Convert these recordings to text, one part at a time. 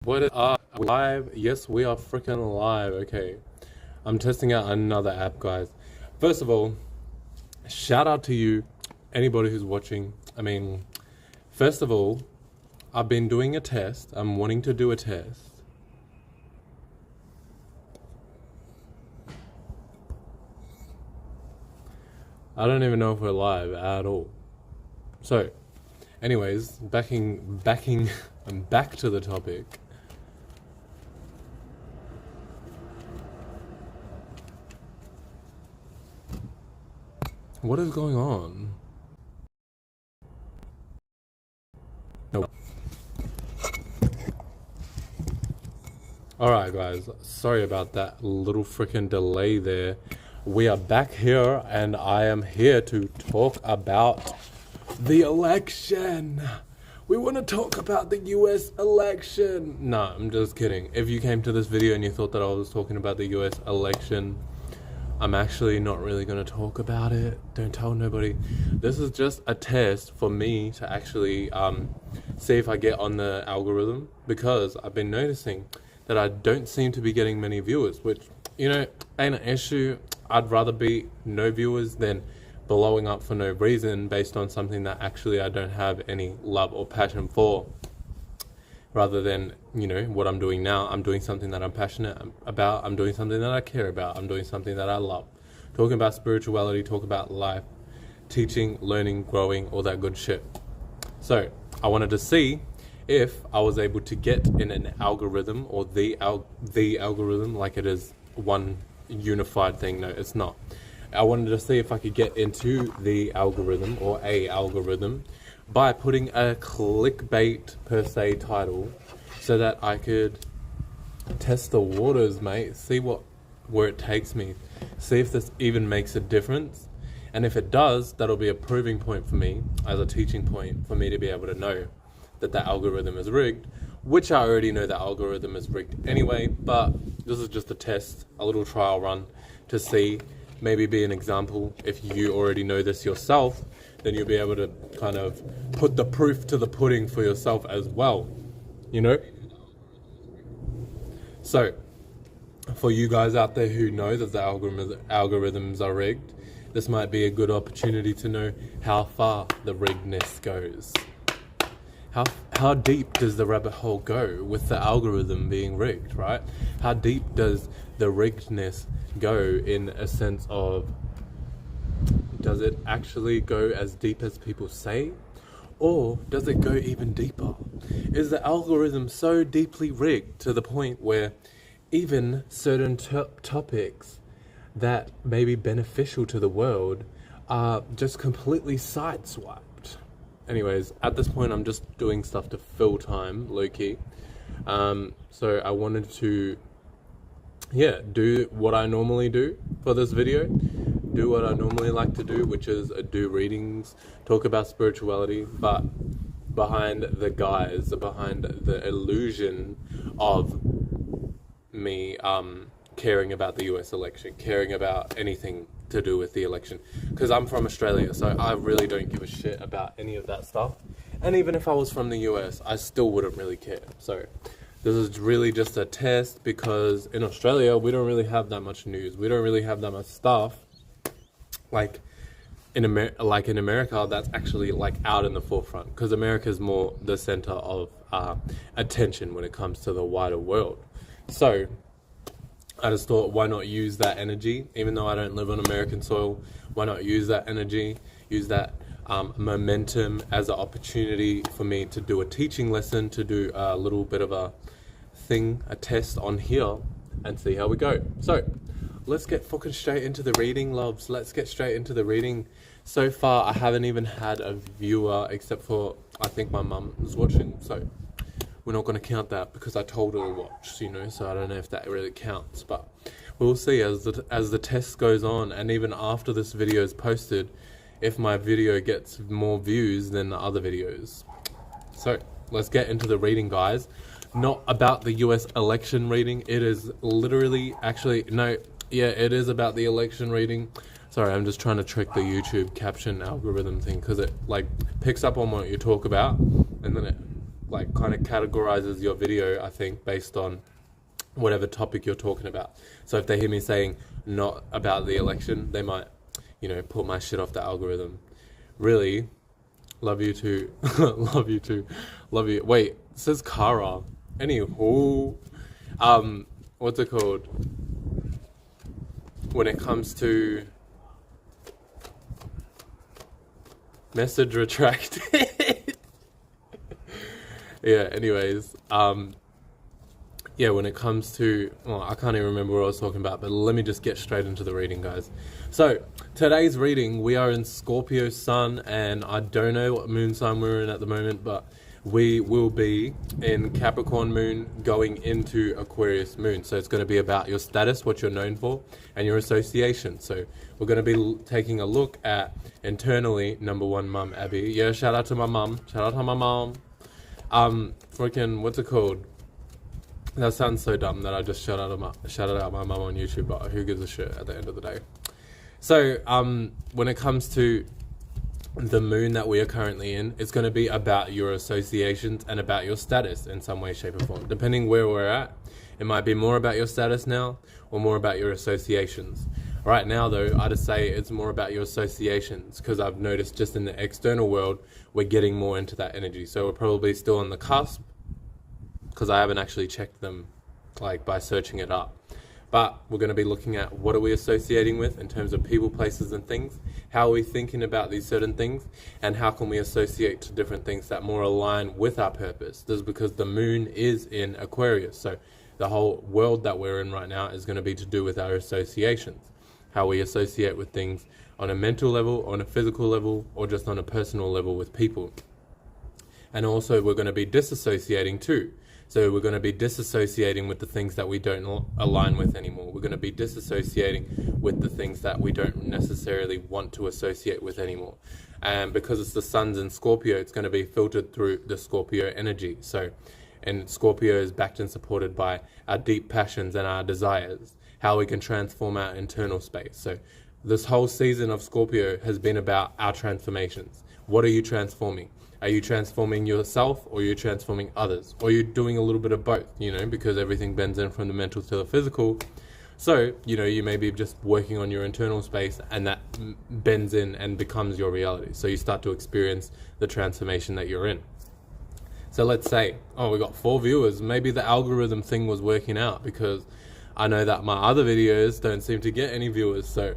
What are we live? Yes, we are freaking live. Okay. I'm testing out another app, guys. First of all, shout out to you, anybody who's watching. First of all, I've been doing a test. I'm wanting to do a test. I don't even know if we're live at all. So, anyways, I'm back to the topic. What is going on? No. Alright guys, sorry about that little freaking delay there. We are back here and I am here to talk about the election. We want to talk about the US election. No, I'm just kidding. If you came to this video and you thought that I was talking about the US election, I'm actually not really going to talk about it. Don't tell nobody. This is just a test for me to actually see if I get on the algorithm, because I've been noticing that I don't seem to be getting many viewers, which, you know, ain't an issue. I'd rather be no viewers than blowing up for no reason based on something that actually I don't have any love or passion for. Rather than, you know, what I'm doing now, I'm doing something that I'm passionate about, I'm doing something that I care about, I'm doing something that I love. Talking about spirituality, talk about life, teaching, learning, growing, all that good shit. So, I wanted to see if I was able to get in an algorithm, or the algorithm, like it is one unified thing. No, it's not. I wanted to see if I could get into the algorithm, or a algorithm, by putting a clickbait per se title, so that I could test the waters, mate, see where it takes me, see if this even makes a difference. And if it does, that'll be a proving point for me, as a teaching point for me to be able to know that the algorithm is rigged, which I already know the algorithm is rigged anyway, but this is just a test, a little trial run to see, maybe be an example. If you already know this yourself, then you'll be able to kind of put the proof to the pudding for yourself as well, you know? So, for you guys out there who know that the algorithms are rigged, this might be a good opportunity to know how far the riggedness goes. How deep does the rabbit hole go with the algorithm being rigged, right? How deep does the riggedness go, in a sense of, does it actually go as deep as people say? Or does it go even deeper? Is the algorithm so deeply rigged to the point where even certain topics that may be beneficial to the world are just completely sideswiped? Anyways, at this point I'm just doing stuff to fill time, low-key. So I wanted to, do what I normally do for this video. Do what I normally like to do, which is do readings, talk about spirituality, but behind the guise, behind the illusion of me caring about the US election, caring about anything to do with the election, because I'm from Australia, so I really don't give a shit about any of that stuff. And even if I was from the US, I still wouldn't really care. So this is really just a test, because in Australia we don't really have that much news, we don't really have that much stuff like in America that's actually like out in the forefront, because America is more the center of attention when it comes to the wider world. So I just thought, why not use that energy, even though I don't live on American soil? Why not use that energy, use that momentum as an opportunity for me to do a teaching lesson, to do a little bit of a test on here, and see how we go. So let's get fucking straight into the reading, loves. Let's get straight into the reading. So far, I haven't even had a viewer, except for, I think my mum is watching, so we're not going to count that because I told her to watch, you know, so I don't know if that really counts, but we'll see as the test goes on, and even after this video is posted, if my video gets more views than the other videos. So let's get into the reading, guys. Not about the US election reading. It is literally, actually, no, yeah, it is about the election reading. Sorry, I'm just trying to trick the YouTube caption algorithm thing, because it like picks up on what you talk about, and then it like kind of categorizes your video, I think, based on whatever topic you're talking about. So if they hear me saying not about the election, they might, you know, pull my shit off the algorithm. Really, love you too. Love you too. Love you. Wait, it says Kara. Anywho, what's it called? When it comes to message retracted. Yeah, anyways, yeah, when it comes to, well, I can't even remember what I was talking about, but let me just get straight into the reading, guys. So, today's reading, we are in Scorpio Sun, and I don't know what moon sign we're in at the moment, but we will be in Capricorn Moon going into Aquarius Moon. So it's going to be about your status, what you're known for, and your association. So we're going to be taking a look at internally, number one, Mum Abby. Yeah, shout out to my mum. Shout out to my mom. Freaking, what's it called? That sounds so dumb that I just shouted out my mum on YouTube, but who gives a shit at the end of the day? So, when it comes to the moon that we are currently in, it's going to be about your associations and about your status in some way, shape or form. Depending where we're at, it might be more about your status now or more about your associations. Right now though, I'd say it's more about your associations, because I've noticed just in the external world, we're getting more into that energy. So we're probably still on the cusp, because I haven't actually checked them like by searching it up. But we're going to be looking at what are we associating with in terms of people, places and things, how are we thinking about these certain things, and how can we associate to different things that more align with our purpose. This is because the moon is in Aquarius, so the whole world that we're in right now is going to be to do with our associations, how we associate with things on a mental level, on a physical level, or just on a personal level with people. And also we're going to be disassociating too. So we're going to be disassociating with the things that we don't align with anymore. We're going to be disassociating with the things that we don't necessarily want to associate with anymore. And because it's the sun's in Scorpio, it's going to be filtered through the Scorpio energy. So, and Scorpio is backed and supported by our deep passions and our desires, how we can transform our internal space. So this whole season of Scorpio has been about our transformations. What are you transforming? Are you transforming yourself, or are you transforming others? Or are you doing a little bit of both, you know, because everything bends in from the mental to the physical. So, you know, you may be just working on your internal space, and that bends in and becomes your reality. So you start to experience the transformation that you're in. So let's say, oh, we got 4 viewers. Maybe the algorithm thing was working out, because I know that my other videos don't seem to get any viewers. So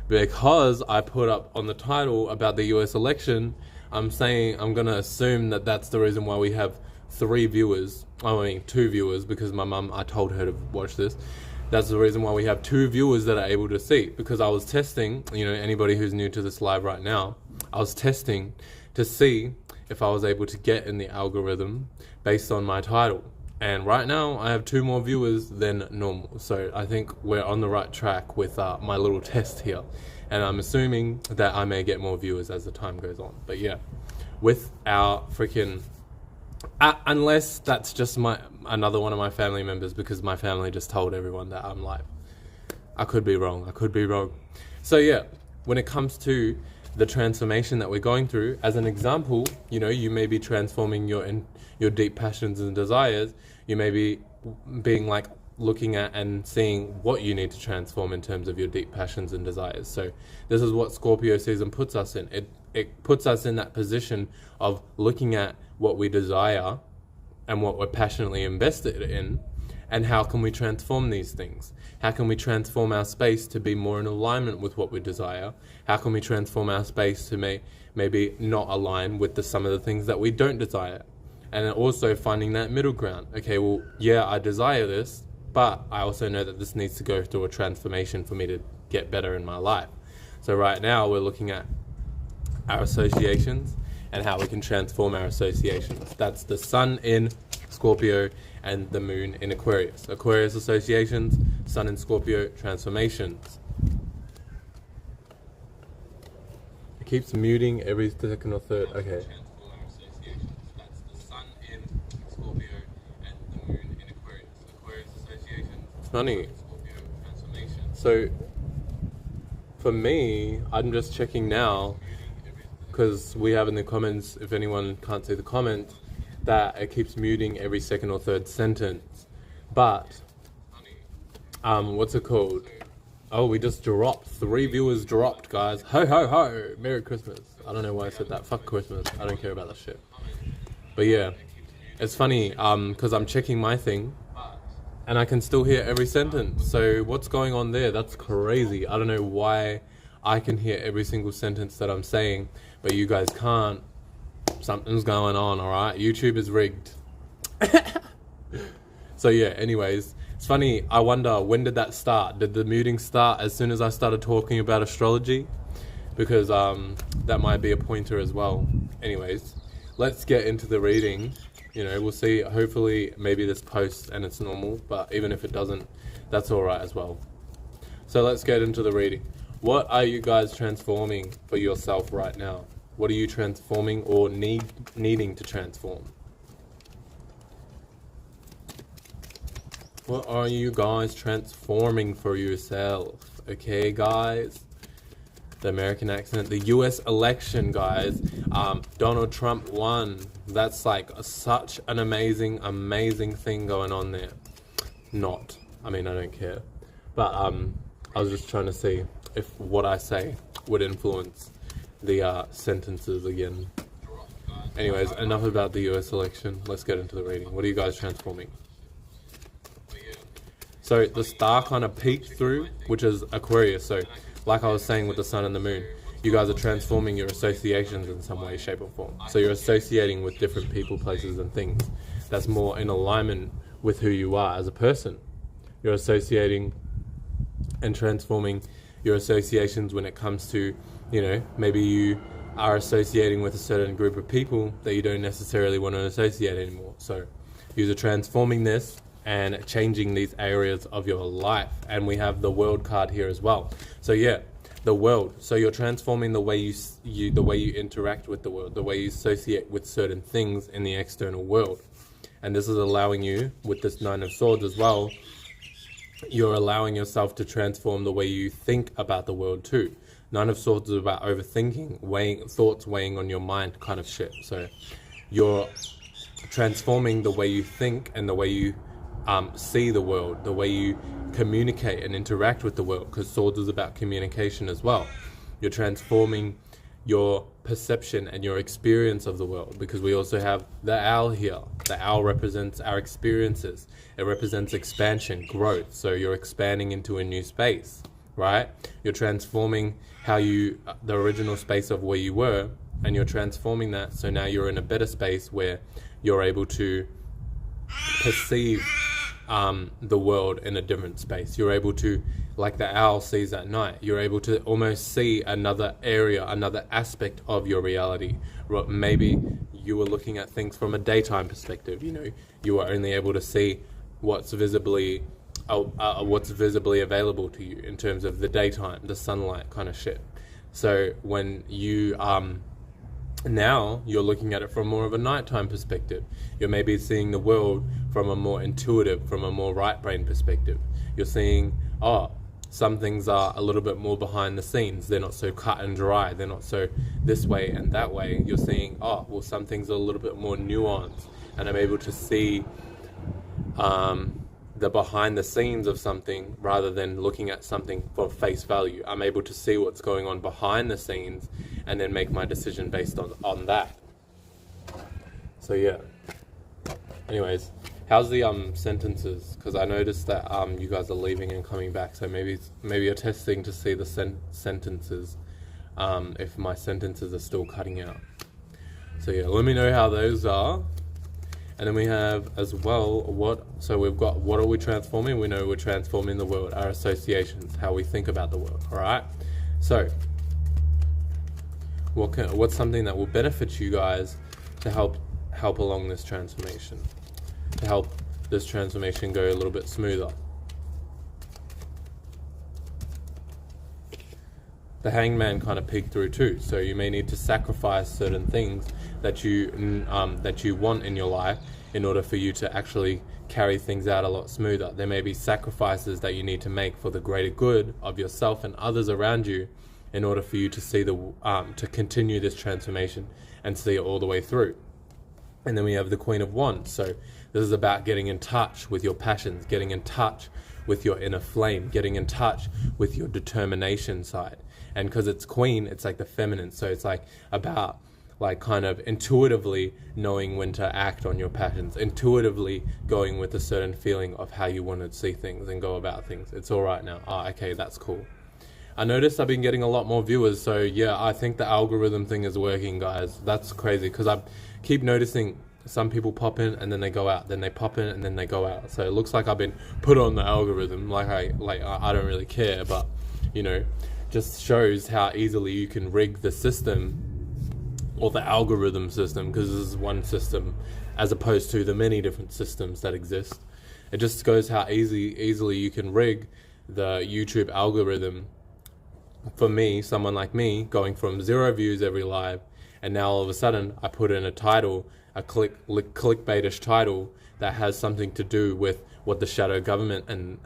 because I put up on the title about the US election, I'm going to assume that that's the reason why we have 3 viewers. I mean 2 viewers, because my mum, I told her to watch this. That's the reason why we have 2 viewers that are able to see, because I was testing, you know, anybody who's new to this live right now, I was testing to see if I was able to get in the algorithm based on my title. And right now I have 2 more viewers than normal. So I think we're on the right track with my little test here. And I'm assuming that I may get more viewers as the time goes on. But yeah, with our freaking... unless that's just another one of my family members, because my family just told everyone that I'm live. I could be wrong. So yeah, when it comes to the transformation that we're going through, as an example, you know, you may be transforming your deep passions and desires. You may be being like looking at and seeing what you need to transform in terms of your deep passions and desires. So this is what Scorpio season puts us in. It puts us in that position of looking at what we desire and what we're passionately invested in, and how can we transform these things? How can we transform our space to be more in alignment with what we desire? How can we transform our space to maybe not align with some of the things that we don't desire? And then also finding that middle ground. Okay, well, yeah, I desire this, but I also know that this needs to go through a transformation for me to get better in my life. So right now we're looking at our associations and how we can transform our associations. That's the sun in Scorpio and the moon in Aquarius. Aquarius associations, sun in Scorpio transformations. It keeps muting every second or third. Okay. Funny. So for me, I'm just checking now, because we have in the comments, if anyone can't see the comment, that it keeps muting every second or third sentence. But what's it called? Oh, we just dropped 3 viewers dropped, guys. Ho ho ho! Merry Christmas. I don't know why I said that. Fuck Christmas. I don't care about that shit. But yeah, it's funny because I'm checking my thing and I can still hear every sentence. So what's going on there? That's crazy. I don't know why I can hear every single sentence that I'm saying, but you guys can't. Something's going on, alright? YouTube is rigged. So yeah, anyways, it's funny. I wonder, when did that start? Did the muting start as soon as I started talking about astrology? Because that might be a pointer as well. Anyways, let's get into the reading. You know, we'll see. Hopefully, maybe this posts and it's normal, but even if it doesn't, that's alright as well. So let's get into the reading. What are you guys transforming for yourself right now? What are you transforming or needing to transform? What are you guys transforming for yourself? Okay, guys. The American accent. The US election, guys. Donald Trump won. That's like such an amazing thing going on there. Not. I mean, I don't care. But I was just trying to see if what I say would influence the sentences again. Anyways, enough about the US election. Let's get into the reading. What are you guys transforming? So the star kind of peeked through, which is Aquarius. So like I was saying with the sun and the moon, you guys are transforming your associations in some way, shape or form. So you're associating with different people, places and things. That's more in alignment with who you are as a person. You're associating and transforming your associations when it comes to, you know, maybe you are associating with a certain group of people that you don't necessarily want to associate anymore. So you're transforming this and changing these areas of your life. And we have the world card here as well. So yeah, the world. So you're transforming the way you interact with the world, the way you associate with certain things in the external world. And this is allowing you, with this 9 of Swords as well, you're allowing yourself to transform the way you think about the world too. 9 of Swords is about overthinking, thoughts weighing on your mind kind of shit. So you're transforming the way you think and the way you see the world, the way you communicate and interact with the world, because Swords is about communication as well. You're transforming your perception and your experience of the world, because we also have the owl here. The owl represents our experiences. It represents expansion, growth. So you're expanding into a new space, right? You're transforming the original space of where you were, and you're transforming that. So now you're in a better space where you're able to perceive the world in a different space. You're able to, like the owl sees at night, you're able to almost see another area, another aspect of your reality. Maybe you were looking at things from a daytime perspective. You know, you were only able to see what's visibly available to you in terms of the daytime, the sunlight kind of shit. So when you now you're looking at it from more of a nighttime perspective. You're maybe seeing the world from a more intuitive, from a more right brain perspective. You're seeing, some things are a little bit more behind the scenes. They're not so cut and dry. They're not so this way and that way. You're seeing, some things are a little bit more nuanced, and I'm able to see the behind the scenes of something rather than looking at something for face value. I'm able to see what's going on behind the scenes and then make my decision based on that. So yeah. Anyways, how's the sentences? Because I noticed that you guys are leaving and coming back. So maybe you're testing to see the sentences, if my sentences are still cutting out. So yeah, let me know how those are. And then we have as well, so we've got, what are we transforming? We know we're transforming the world, our associations, how we think about the world, all right? So, what's something that will benefit you guys to help along this transformation, to help this transformation go a little bit smoother? The Hangman kind of peeked through too, so you may need to sacrifice certain things that you want in your life in order for you to actually carry things out a lot smoother. There may be sacrifices that you need to make for the greater good of yourself and others around you in order for you to see to continue this transformation and see it all the way through. And then we have the Queen of Wands. So this is about getting in touch with your passions, getting in touch with your inner flame, getting in touch with your determination side. And because it's Queen, it's like the feminine. So it's like about like kind of intuitively knowing when to act on your passions, intuitively going with a certain feeling of how you want to see things and go about things. It's all right now. Okay, that's cool. I noticed I've been getting a lot more viewers, so yeah, I think the algorithm thing is working, guys. That's crazy, because I keep noticing some people pop in and then they go out, then they pop in and then they go out. So it looks like I've been put on the algorithm. I don't really care, but you know, just shows how easily you can rig the system or the algorithm system, because this is one system as opposed to the many different systems that exist. It just goes how easily you can rig the YouTube algorithm. For me, someone like me, going from 0 views every live, and now all of a sudden I put in a title, a clickbaitish title that has something to do with what the shadow government and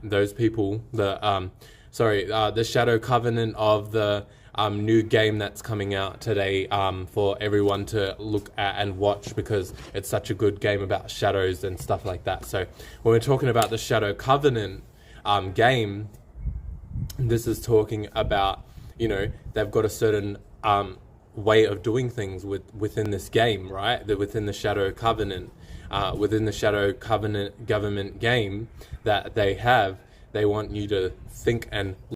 those people, the shadow covenant of the new game that's coming out today for everyone to look at and watch, because it's such a good game about shadows and stuff like that. So when we're talking about the shadow covenant game, this is talking about, you know, they've got a certain way of doing things within this game, right? Within the shadow covenant, government game that they have. They want you to think and